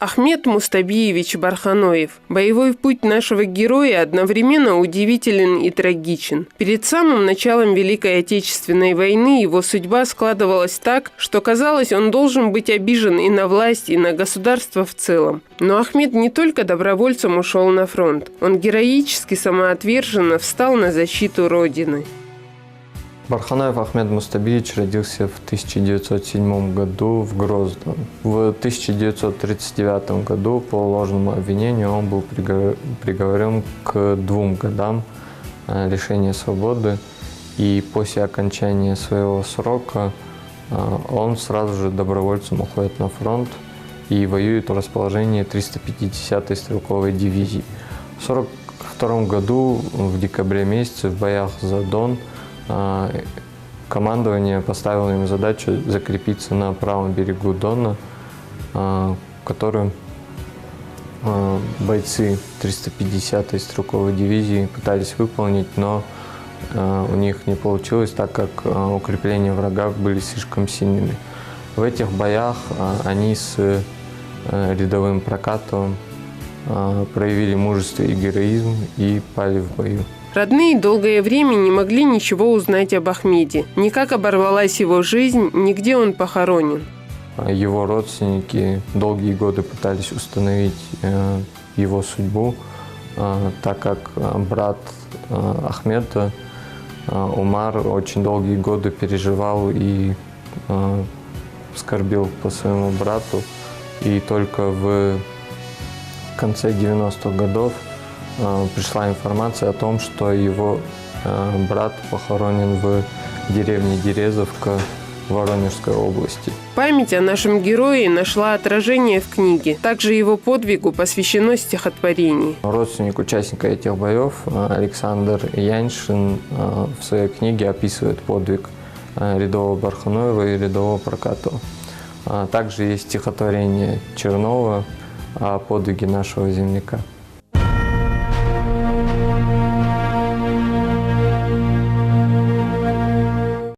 Ахмед Мустабиевич Барханоев. Боевой путь нашего героя одновременно удивителен и трагичен. Перед самым началом Великой Отечественной войны его судьба складывалась так, что казалось, он должен быть обижен и на власть, и на государство в целом. Но Ахмед не только добровольцем ушел на фронт. Он героически, самоотверженно встал на защиту Родины. Барханоев Ахмед Мустабиевич родился в 1907 году в Грозном. В 1939 году по ложному обвинению он был приговорен к 2 годам лишения свободы. И после окончания своего срока он сразу же добровольцем уходит на фронт и воюет в расположении 350-й стрелковой дивизии. В 1942 году в декабре месяце в боях за Дон командование поставило им задачу закрепиться на правом берегу Дона, которую бойцы 350-й стрелковой дивизии пытались выполнить, но у них не получилось, так как укрепления врага были слишком сильными. В этих боях они с рядовым Прокатовым проявили мужество и героизм и пали в бою. Родные долгое время не могли ничего узнать об Ахмеде. Ни как оборвалась его жизнь, ни где он похоронен. Его родственники долгие годы пытались установить его судьбу, так как брат Ахмеда, Умар, очень долгие годы переживал и скорбил по своему брату. И только в конце 90-х годов пришла информация о том, что его брат похоронен в деревне Дерезовка Воронежской области. Память о нашем герое нашла отражение в книге. Также его подвигу посвящено стихотворение. Родственник участника этих боев Александр Яньшин в своей книге описывает подвиг рядового Барханоева и рядового Прокатова. Также есть стихотворение Чернова о подвиге нашего земляка.